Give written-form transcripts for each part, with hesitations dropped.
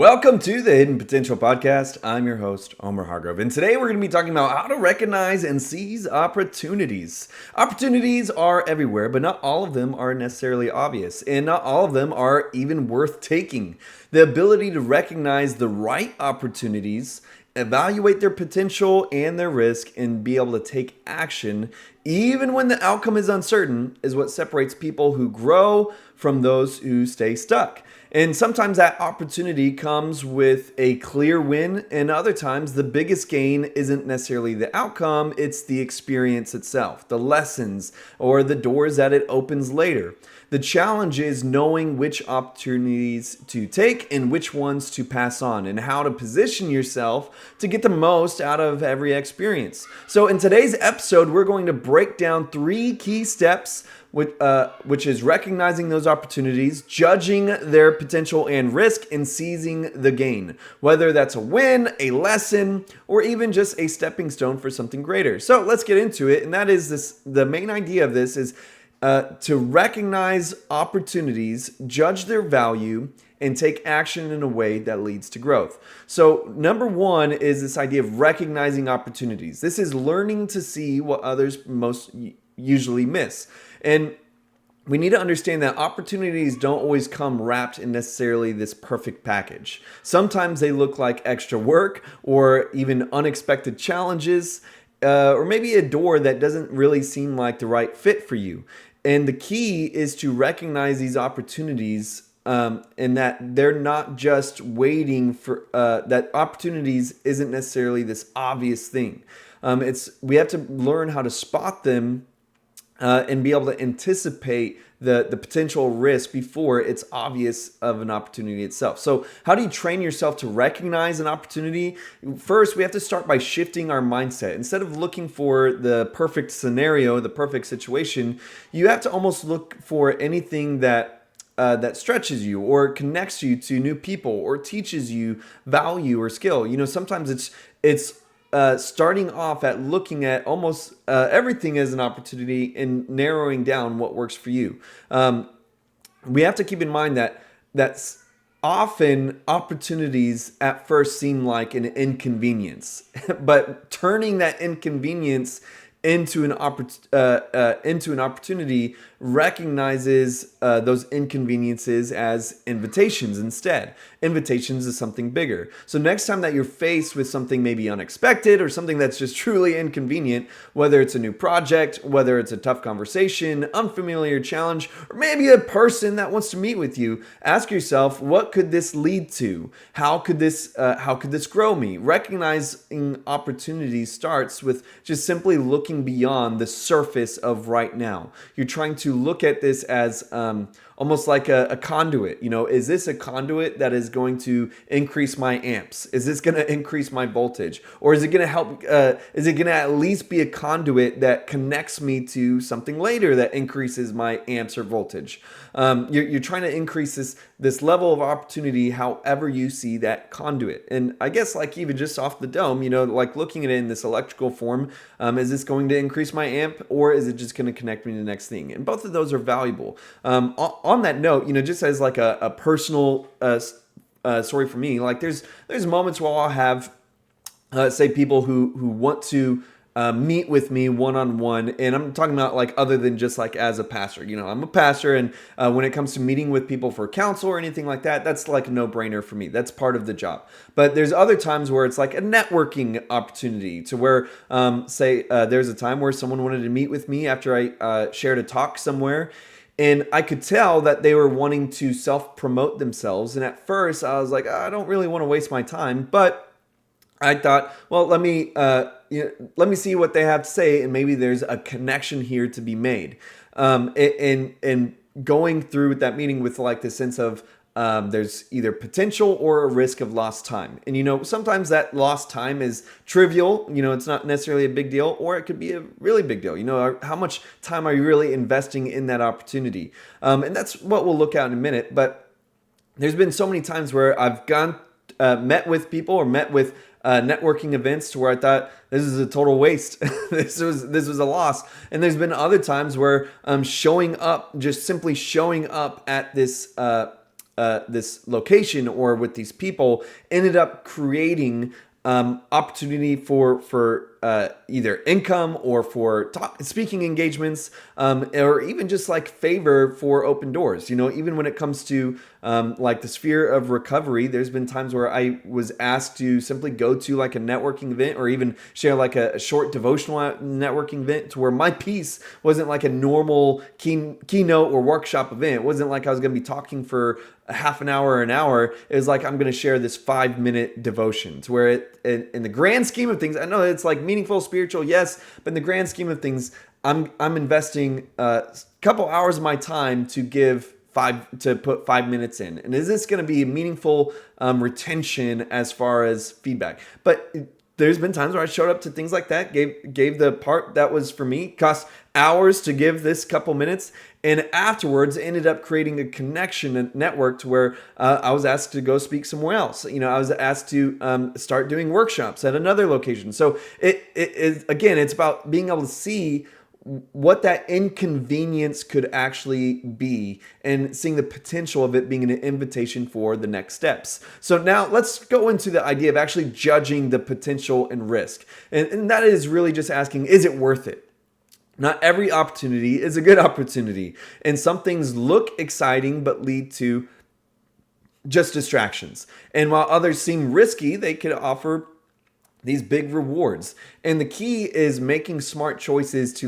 Welcome to the Hidden Potential Podcast. I'm your host, Omar Hargrove, and today we're going to be talking about how to recognize and seize opportunities. Opportunities are everywhere, but not all of them are necessarily obvious, and not all of them are even worth taking. The ability to recognize the right opportunities, evaluate their potential and their risk, and be able to take action even when the outcome is uncertain is what separates people who grow from those who stay stuck. And sometimes that opportunity comes with a clear win, and other times the biggest gain isn't necessarily the outcome, it's the experience itself, the lessons, or the doors that it opens later. The challenge is knowing which opportunities to take and which ones to pass on, and how to position yourself to get the most out of every experience. So in today's episode, we're going to break down 3 key steps, which is recognizing those opportunities, judging their potential and risk, and seizing the gain, whether that's a win, a lesson, or even just a stepping stone for something greater. So let's get into it. And that is this: the main idea of this is to recognize opportunities, judge their value, and take action in a way that leads to growth. So number 1 is this idea of recognizing opportunities. This is learning to see what others most usually miss. And we need to understand that opportunities don't always come wrapped in necessarily this perfect package. Sometimes they look like extra work or even unexpected challenges, or maybe a door that doesn't really seem like the right fit for you. And the key is to recognize these opportunities, and that they're not just waiting for, that opportunities isn't necessarily this obvious thing. We have to learn how to spot them and be able to anticipate the potential risk before it's obvious of an opportunity itself. So how do you train yourself to recognize an opportunity? First, we have to start by shifting our mindset. Instead of looking for the perfect scenario, the perfect situation, you have to almost look for anything that stretches you or connects you to new people or teaches you value or skill. Sometimes it's starting off at looking at almost everything as an opportunity and narrowing down what works for you. We have to keep in mind that that's often opportunities at first seem like an inconvenience, but turning that inconvenience into an opportunity recognizes those inconveniences as invitations instead. Invitations is something bigger. So next time that you're faced with something maybe unexpected or something that's just truly inconvenient, whether it's a new project, whether it's a tough conversation, unfamiliar challenge, or maybe a person that wants to meet with you, ask yourself, what could this lead to? How could this grow me? Recognizing opportunities starts with just simply looking beyond the surface of right now. You're trying to look at this as almost like a conduit. Is this a conduit that is going to increase my amps? Is this going to increase my voltage? Or is it going to help? Is it going to at least be a conduit that connects me to something later that increases my amps or voltage? You're trying to increase this level of opportunity however you see that conduit. And I guess like even just off the dome, like looking at it in this electrical form, is this going to increase my amp, or is it just going to connect me to the next thing? And both of those are valuable. On that note, just as like a personal story for me, like there's moments where I'll have say people who want to meet with me one-on-one, and I'm talking about like other than just like as a pastor. I'm a pastor, and when it comes to meeting with people for counsel or anything like that, that's like a no-brainer for me. That's part of the job. But there's other times where it's like a networking opportunity to where there's a time where someone wanted to meet with me after I shared a talk somewhere. And I could tell that they were wanting to self-promote themselves. And at first I was like, I don't really want to waste my time. But I thought, well, let me see what they have to say, and maybe there's a connection here to be made. And going through with that meeting with like the sense of there's either potential or a risk of lost time. And sometimes that lost time is trivial. It's not necessarily a big deal, or it could be a really big deal. How much time are you really investing in that opportunity? And that's what we'll look at in a minute. But there's been so many times where I've met with people or met with networking events to where I thought this is a total waste. this was a loss. And there's been other times where just simply showing up at this this location or with these people ended up creating opportunity for either income or for speaking engagements, or even just like favor for open doors. Even when it comes to like the sphere of recovery, there's been times where I was asked to simply go to like a networking event or even share like a short devotional networking event to where my piece wasn't like a normal keynote or workshop event. It wasn't like I was going to be talking for a half an hour or an hour. It was like I'm going to share this 5-minute devotion to where in the grand scheme of things, I know it's like meaningful, spiritual, yes, but in the grand scheme of things, I'm investing a couple hours of my time to put 5 minutes in. And is this going to be a meaningful retention as far as feedback? But there's been times where I showed up to things like that, gave the part that was for me, cost hours to give this couple minutes, and afterwards ended up creating a connection, a network to where I was asked to go speak somewhere else. I was asked to start doing workshops at another location. So it's about being able to see what that inconvenience could actually be and seeing the potential of it being an invitation for the next steps. So now let's go into the idea of actually judging the potential and risk. And that is really just asking, is it worth it? Not every opportunity is a good opportunity. And some things look exciting but lead to just distractions. And while others seem risky, they could offer these big rewards. And the key is making smart choices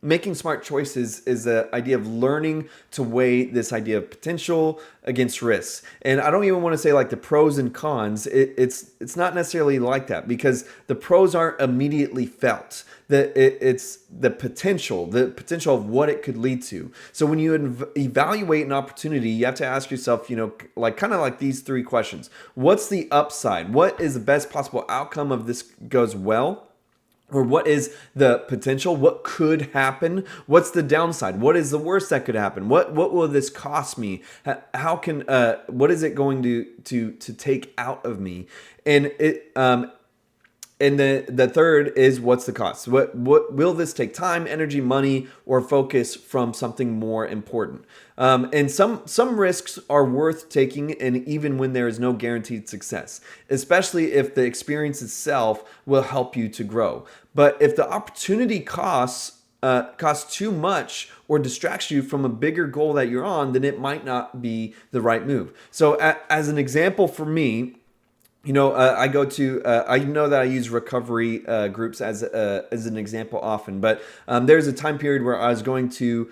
making smart choices is the idea of learning to weigh this idea of potential against risks. And I don't even want to say like the pros and cons. It's not necessarily like that, because the pros aren't immediately felt. It's the potential of what it could lead to. So when you evaluate an opportunity, you have to ask yourself, kind of like these 3 questions. What's the upside? What is the best possible outcome of this goes well? Or what is the potential? What could happen? What's the downside? What is the worst that could happen? What will this cost me? What is it going to take out of me? And the third is, what's the cost? What will this take? Time, energy, money, or focus from something more important? And some risks are worth taking, and even when there is no guaranteed success, especially if the experience itself will help you to grow. But if the opportunity costs too much or distracts you from a bigger goal that you're on, then it might not be the right move. So as an example for me, I know that I use recovery groups as an example often, but there's a time period where I was going to,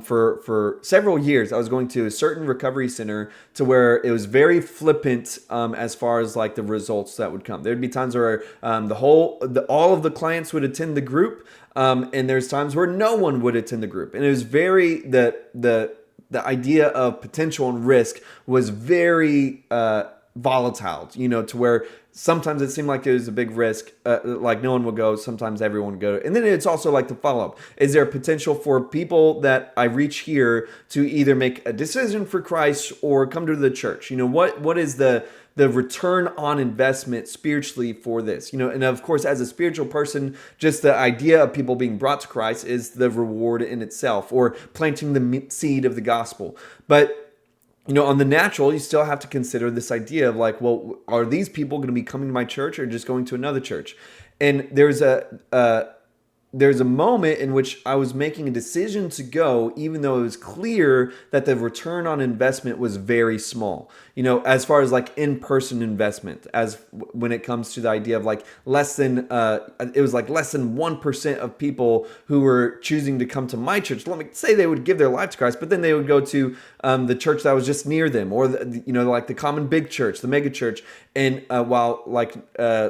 for several years, I was going to a certain recovery center to where it was very flippant as far as like the results that would come. There'd be times where all of the clients would attend the group, and there's times where no one would attend the group, and it was very the idea of potential and risk was very volatile, to where sometimes it seemed like there was a big risk, like no one would go, sometimes everyone would go. And then it's also like the follow-up. Is there a potential for people that I reach here to either make a decision for Christ or come to the church? What is the return on investment spiritually for this? And of course, as a spiritual person, just the idea of people being brought to Christ is the reward in itself, or planting the seed of the gospel. But on the natural, you still have to consider this idea of like, well, are these people going to be coming to my church or just going to another church? And there's a moment in which I was making a decision to go, even though it was clear that the return on investment was very small, as far as like in-person investment, as when it comes to the idea of like less than 1% of people who were choosing to come to my church. Let me say they would give their life to Christ, but then they would go to the church that was just near them, or like the common big church, the mega church, and while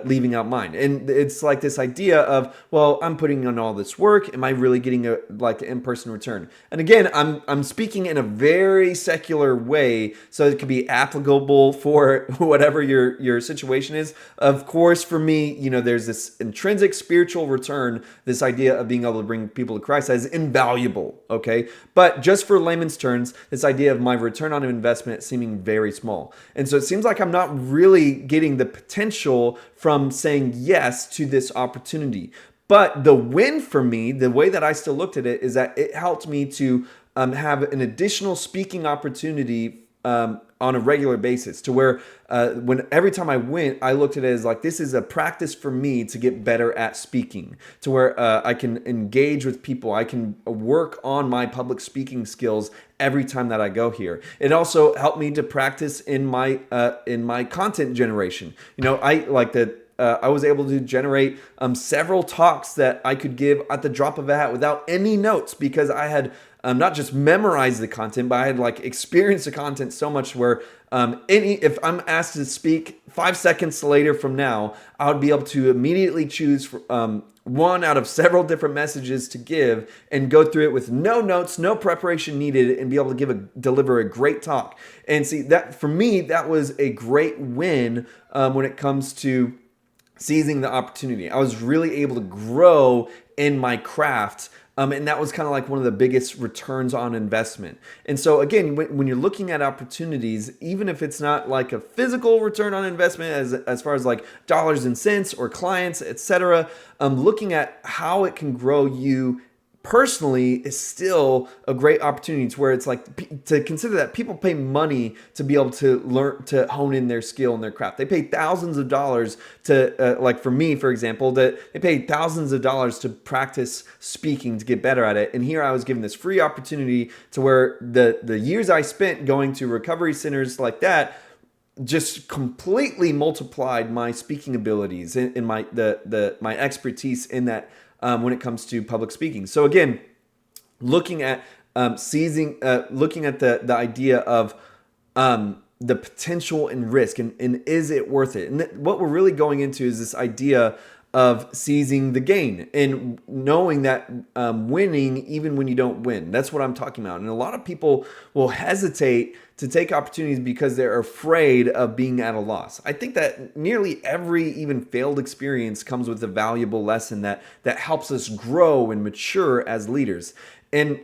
leaving out mine. And it's like this idea of, well, I'm putting on all this work. Am I really getting an in-person return? And again, I'm speaking in a very secular way, so it could be applicable for whatever your situation is. Of course, for me, there's this intrinsic spiritual return, this idea of being able to bring people to Christ, that is invaluable. Okay, but just for layman's terms, this idea of my return on investment seeming very small, and so it seems like I'm not really getting the potential from saying yes to this opportunity. But the win for me, the way that I still looked at it, is that it helped me to have an additional speaking opportunity on a regular basis, to where when every time I went, I looked at it as like, this is a practice for me to get better at speaking, to where I can engage with people. I can work on my public speaking skills every time that I go here. It also helped me to practice in my content generation. I like that. I was able to generate several talks that I could give at the drop of a hat without any notes, because I had not just memorized the content, but I had like experienced the content so much where if I'm asked to speak 5 seconds later from now, I would be able to immediately choose one out of several different messages to give and go through it with no notes, no preparation needed, and be able to deliver a great talk. And see, that for me, that was a great win when it comes to seizing the opportunity. I was really able to grow in my craft. And that was kind of like one of the biggest returns on investment. And so again, when you're looking at opportunities, even if it's not like a physical return on investment as far as like dollars and cents or clients, etc., looking at how it can grow you personally is still a great opportunity, to where it's like to consider that people pay money to be able to learn to hone in their skill and their craft. They pay thousands of dollars to like for me, for example, that they paid thousands of dollars to practice speaking to get better at it. And here I was given this free opportunity, to where the years I spent going to recovery centers like that just completely multiplied my speaking abilities and my expertise in that when it comes to public speaking. So again, looking at looking at the idea of the potential and risk, and is it worth it? And what we're really going into is this idea of seizing the gain and knowing that winning even when you don't win. That's what I'm talking about. And a lot of people will hesitate to take opportunities because they're afraid of being at a loss. I think that nearly every even failed experience comes with a valuable lesson that helps us grow and mature as leaders. And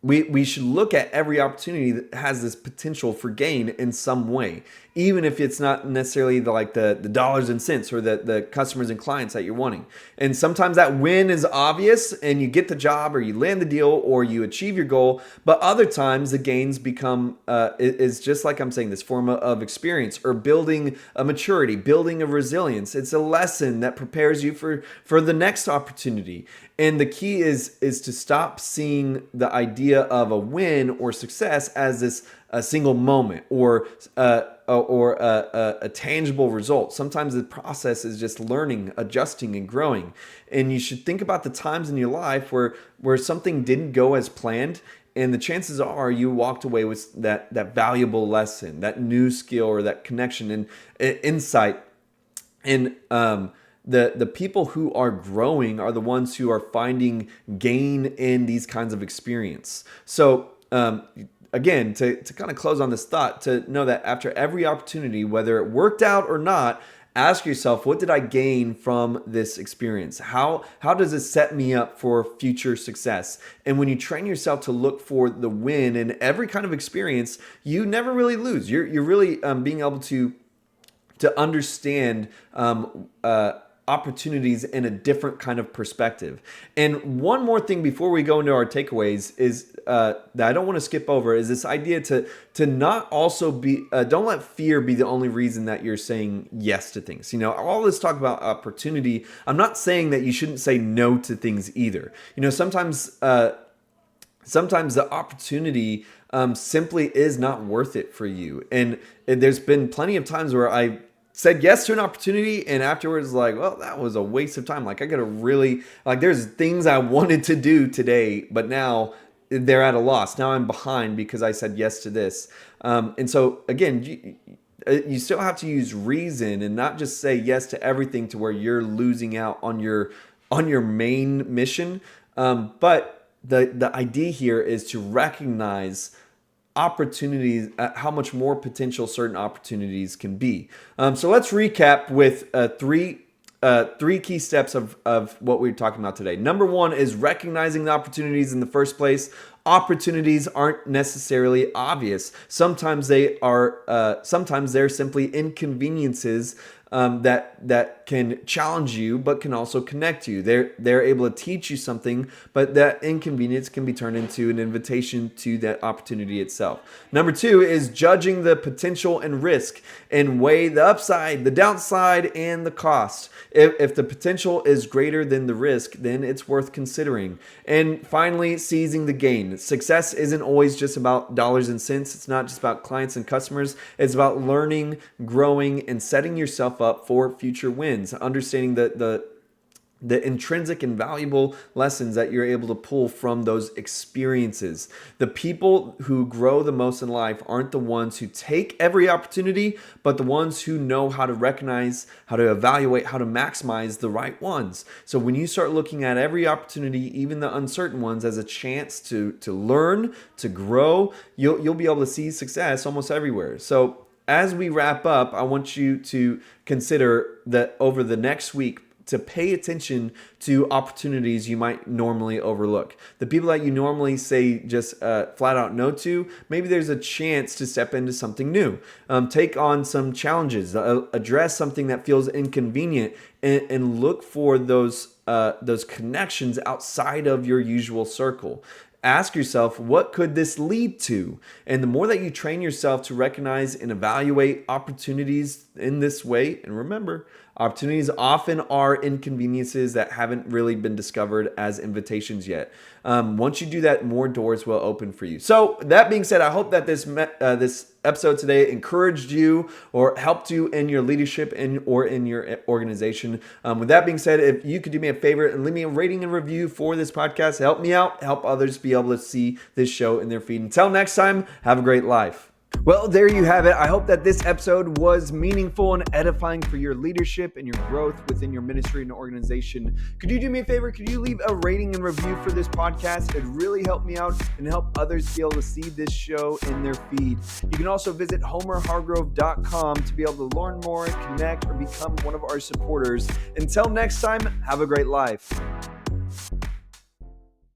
we should look at every opportunity that has this potential for gain in some way, even if it's not necessarily the dollars and cents or the customers and clients that you're wanting. And sometimes that win is obvious and you get the job or you land the deal or you achieve your goal. But other times the gains become, is just like I'm saying, this form of experience or building a maturity, building a resilience. It's a lesson that prepares you for the next opportunity. And the key is to stop seeing the idea of a win or success as this a single moment or a tangible result. Sometimes the process is just learning, adjusting, and growing. And you should think about the times in your life where something didn't go as planned, and the chances are you walked away with that valuable lesson, that new skill or that connection and insight. And the people who are growing are the ones who are finding gain in these kinds of experience. So again, to kind of close on this thought, to know that after every opportunity, whether it worked out or not, ask yourself, what did I gain from this experience? How does it set me up for future success? And when you train yourself to look for the win in every kind of experience, you never really lose. You're really being able to understand opportunities in a different kind of perspective. And one more thing before we go into our takeaways is that I don't want to skip over is this idea to not also be, don't let fear be the only reason that you're saying yes to things. All this talk about opportunity, I'm not saying that you shouldn't say no to things either. Sometimes the opportunity simply is not worth it for you. And there's been plenty of times where I said yes to an opportunity and afterwards well, that was a waste of time. I gotta really, there's things I wanted to do today, but now they're at a loss. Now I'm behind because I said yes to this. And so again, you still have to use reason and not just say yes to everything to where you're losing out on your main mission. But the idea here is to recognize opportunities, how much more potential certain opportunities can be. So let's recap with three key steps of what we're talking about today. Number one is recognizing the opportunities in the first place. opportunities aren't necessarily obvious. Sometimes they are. Sometimes they're simply inconveniences that can challenge you, but can also connect you. They're able to teach you something, but that inconvenience can be turned into an invitation to that opportunity itself. Number 2 is judging the potential and risk and weigh the upside, the downside, and the cost. If the potential is greater than the risk, then it's worth considering. And finally, seizing the gain. Success isn't always just about dollars and cents. It's not just about clients and customers. It's about learning, growing, and setting yourself up for future wins. Understanding the intrinsic and valuable lessons that you're able to pull from those experiences. The people who grow the most in life aren't the ones who take every opportunity, but the ones who know how to recognize, how to evaluate, how to maximize the right ones. So when you start looking at every opportunity, even the uncertain ones, as a chance to learn, to grow, you'll be able to see success almost everywhere. So as we wrap up, I want you to consider that over the next week, to pay attention to opportunities you might normally overlook. The people that you normally say just flat out no to, maybe there's a chance to step into something new. Take on some challenges, address something that feels inconvenient, and look for those connections outside of your usual circle. Ask yourself, what could this lead to? And the more that you train yourself to recognize and evaluate opportunities in this way, and remember, opportunities often are inconveniences that haven't really been discovered as invitations yet. Once you do that, more doors will open for you. So that being said, I hope that this episode today encouraged you or helped you in your leadership or in your organization. With that being said, if you could do me a favor and leave me a rating and review for this podcast, help me out, help others be able to see this show in their feed. Until next time, have a great life. Well, there you have it. I hope that this episode was meaningful and edifying for your leadership and your growth within your ministry and organization. Could you do me a favor? Could you leave a rating and review for this podcast? It'd really help me out and help others be able to see this show in their feed. You can also visit homerhargrove.com to be able to learn more, connect, or become one of our supporters. Until next time, have a great life.